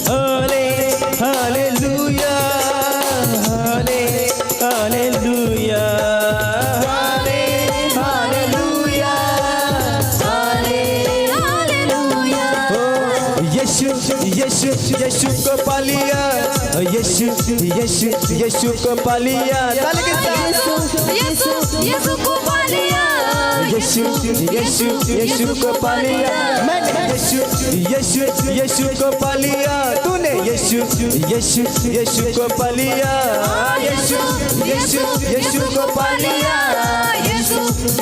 हाले हालेलुया हाले हालेलुया हाले हालेलुया हाले हालेलुया। यीशु यीशु यीशु को पा लिया, यीशु यीशु यीशु को पा लिया, यीशु यीशु को पा लिया, यीशु यीशु यीशु को पा लिया, मैंने यीशु यीशु यीशु को पा लिया, तूने यीशु यीशु यीशु को पा लिया, यीशु यीशु यीशु को पा लिया, यीशु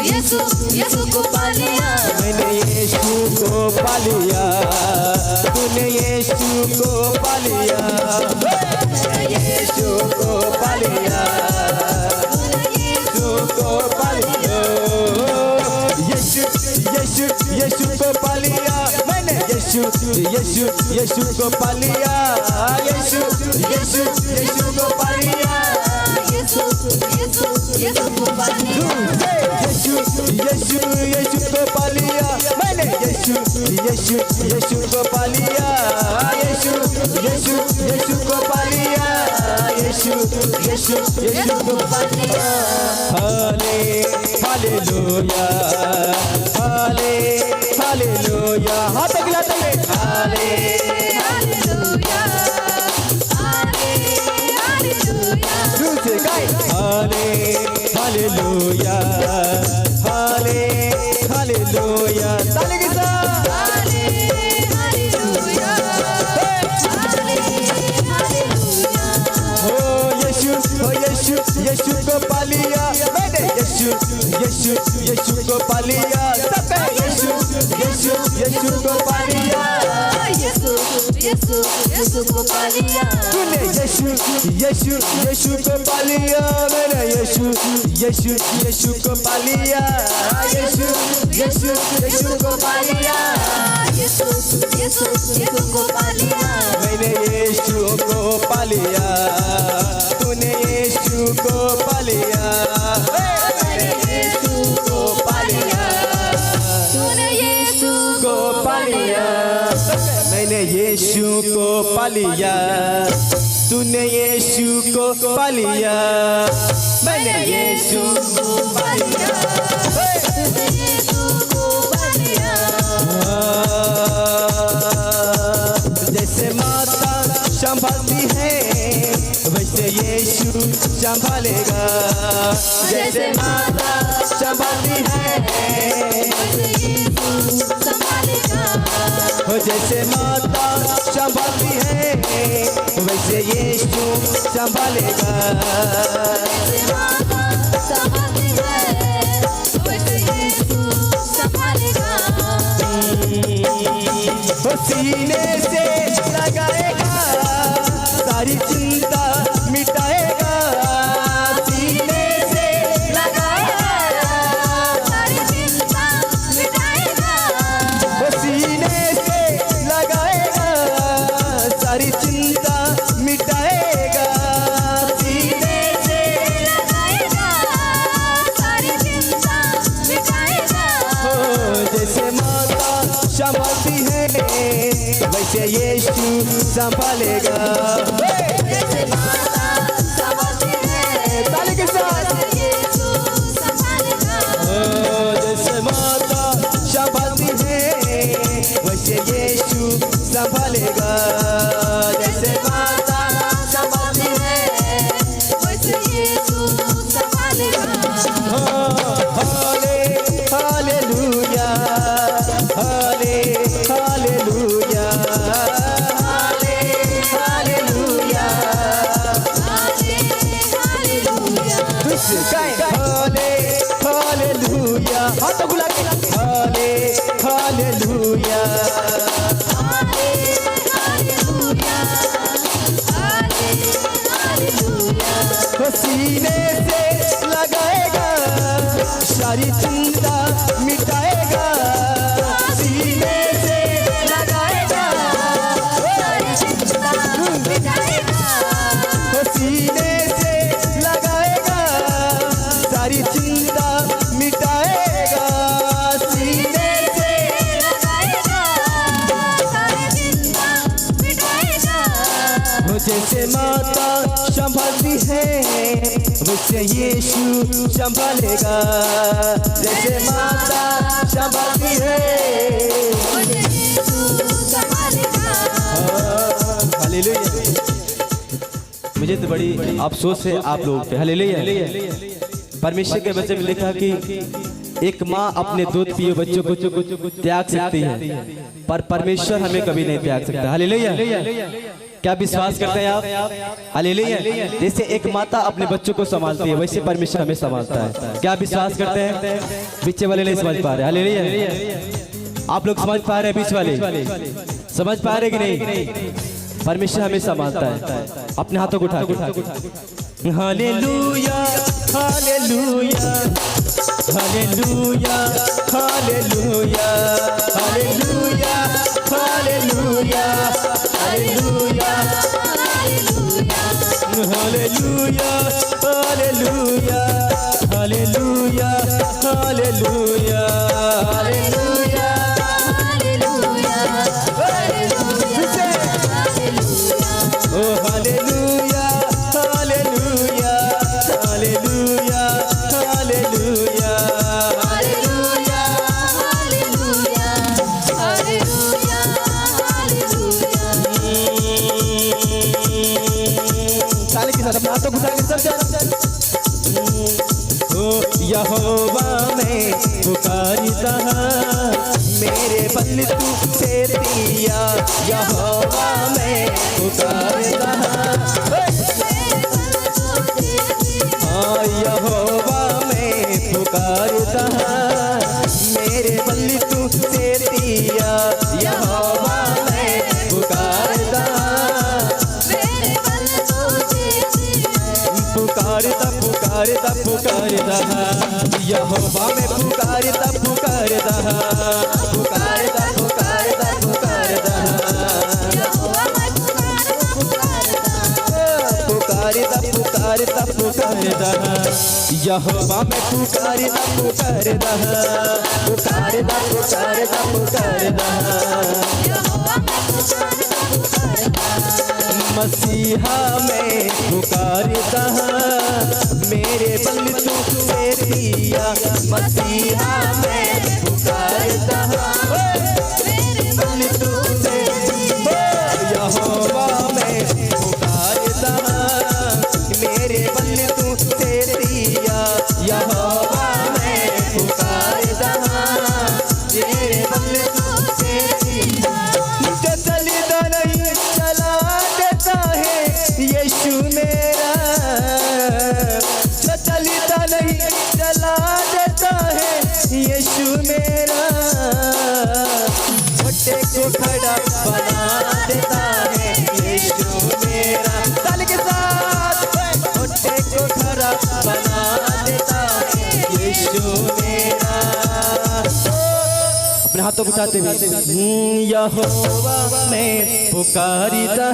यीशु यीशु को पा लिया, मैंने यीशु को पा लिया, तूने यीशु को पा लिया, यीशु को पा लिया, यीशु को पा लिया, यीशु यीशु यीशु को पा लिया, मैंने यीशु यीशु यीशु को पा लिया, यीशु यीशु यीशु को पा लिया, यीशु यीशु यीशु को पा लिया, यीशु यीशु यीशु को पा लिया, मैंने यीशु यीशु यीशु को पा लिया, यीशु यीशु यीशु को पा लिया, यीशु यीशु यीशु को पा लिया। हाले हालेलुया हाले हालेलुया, हाथ गिलाते हुए हाले हालेलुया हाले हालेलुया, दूसरे गाए हाले हालेलुया हाले हालेलुया, ताली के साथ हाले हालेलुया हाले हालेलुया, ओ यीशु यीशु को पा लिया, मैंने यीशु यीशु यीशु को पा लिया, सब यीशु यीशु यीशु को पा लिया, यीशु यीशु यीशु को पा लिया, तूने यीशु यीशु यीशु को पा लिया, मैंने यीशु यीशु यीशु को पा लिया, यीशु यीशु यीशु को पा लिया, यीशु यीशु यीशु को पा लिया, मैंने यीशु को पा लिया, तूने यीशु को पा लिया, मैंने यीशु को पा लिया, तूने यीशु को पा लिया, मैंने यीशु को पा लिया, तूने यीशु को पा लिया, मैंने यीशु को पा लिया, तूने यीशु को पा लिया, जैसे माता संभालती है वैसे यीशु संभालेगा, जैसे माता संभालती है, यीशु संभालेगा, जैसे माता संभालती है वैसे यीशु संभालेगा, जैसे माता संभालती है वैसे यीशु संभालेगा, सीने से लगाएगा सारी चिंता मिटाएगा, सीने से लगाएगा सारी चिंता मिटाएगा, सीने से लगाएगा सारी चिंता मिटाएगा, सीने से लगाएगा सारी चिंता मिटाएगा, जैसे माता संभालती है वैसे यीशु संभालेगा, जैसे माता संभालती है ताली के साथ यीशु संभालेगा, जैसे माता संभालती है वैसे यीशु संभालेगा, जैसे माता संभालती है वैसे यीशु संभालेगा, हाले हालेलुया हाले हालेलुया हाले हालेलुया जैसे माता संभालती है वैसे यीशु संभालेगा। जैसे माता संभालती है हालेलुया। मुझे तो बड़ी अफसोस है आप लोगों पे। हालेलुया। परमेश्वर के वचन में लिखा कि एक माँ अपने दूध पिए बच्चों को त्याग सकती है पर परमेश्वर हमें कभी नहीं त्याग सकता। हालेलुया। क्या विश्वास करते हैं आप? हालेलुया। जैसे एक माता अपने बच्चों को संभालती है वैसे परमेश्वर हमें संभालता है। क्या विश्वास करते हैं? पीछे वाले नहीं समझ पा रहे। हालेलुया। आप लोग समझ पा रहे हैं? बीच वाले समझ पा रहे कि नहीं? परमेश्वर हमें संभालता है। अपने हाथों को उठा के hallelujah hallelujah hallelujah hallelujah hallelujah hallelujah hallelujah hallelujah hallelujah hallelujah hallelujah hallelujah. ओ hallelujah hallelujah hallelujah hallelujah hallelujah साले के साथ अपने हाथों को उठा के सब चल। ओ यहोवा मैं पुकारता मेरे बल तू से दिया। यहोवा मैं पुकारता यहोवा मैं पुकारता मेरे बल तू से दिया। यहोवा मैं पुकारता पुकारता पुकारता पुकारता यहोवा मैं पुकारता पुकारता पुकारता पुकारता पुकारता पुकारता पुकारता पुकारता यहोवा मैं पुकारता पुकारता पुकारता पुकारता पुकारता मसीहा मैं पुकारता मेरे बल तू से दिया। मसीहा मैं पुकारता मेरे बल तू से यहोवा मैं पुकारता मेरे बल तू से दिया। यहोवा मैं पुकारता मेरे बल तू से दिया। चलता नहीं चला देता है यीशु मेरा। चलता नहीं चला देता है यीशु मेरा। छोटे को खड़ा बना देता है यीशु मेरा। ताली के साथ छोटे को खड़ा बना देता है यीशु मेरा। अपने हाथों को उठाते हुए यहोवा मैं पुकारता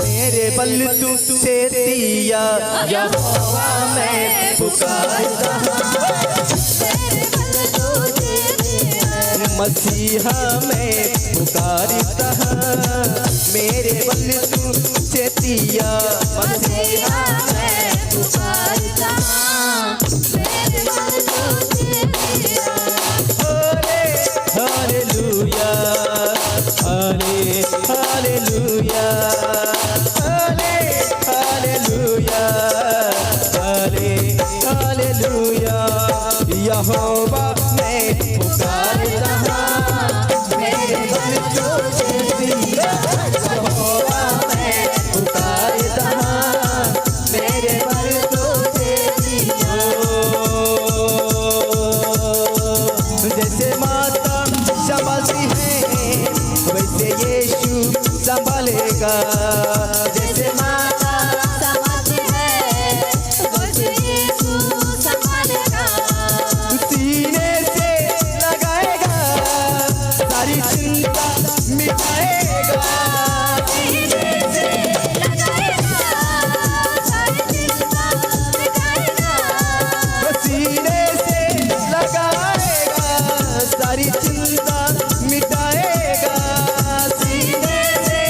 मेरे बल तू से दिया। यहोवा मैं पुकारता मसीहा मैं पुकारता मेरे बल तू से दिया। मसीहा मैं पुकारता मेरे बल तू से दिया। हालेलुया हालेलुया हालेलुया हालेलुया यहोवा मैं पुकारता मेरे बल तू से दिया। यहोवा मैं पुकारता मेरे बल तू से दिया। जैसे माता संभालती है वैसे यीशु संभालेगा। जैसे माता संभालती है वैसे यीशु संभालेगा। सीने से लगाएगा सारी चिंता मिटाएगा। सीने से लगाएगा सारी चिंता मिटाएगा। सीने से लगाएगा सारी चिंता मिटाएगा। सीने से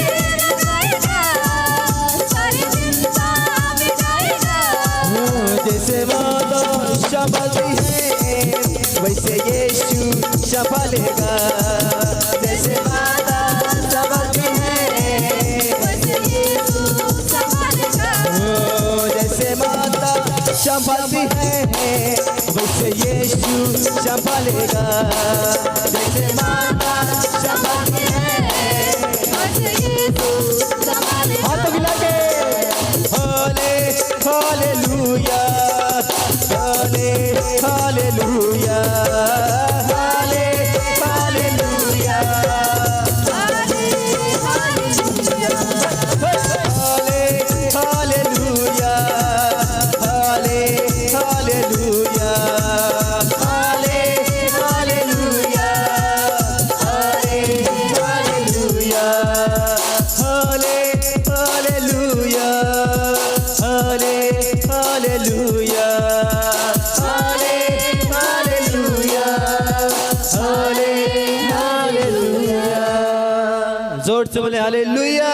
लगाएगा संभालेगा। जैसे माता संभालती है, वैसे यीशु संभालेगा। जैसे माता संभालती है, वैसे यीशु संभालेगा। जैसे माता संभालती है, वैसे यीशु संभालेगा। हाथ मिला के हाले हालेलुया, हाले हालेलुया, हाले हालेलुया, हाले हालेलुया, हाले हालेलुया, हाले हालेलुया, हाले हालेलुया, हाले हालेलुया, हाले हालेलुया, हाले हालेलुया, हाले हालेलुया, हाले हालेलुया। जोर से बोले हालेलुया।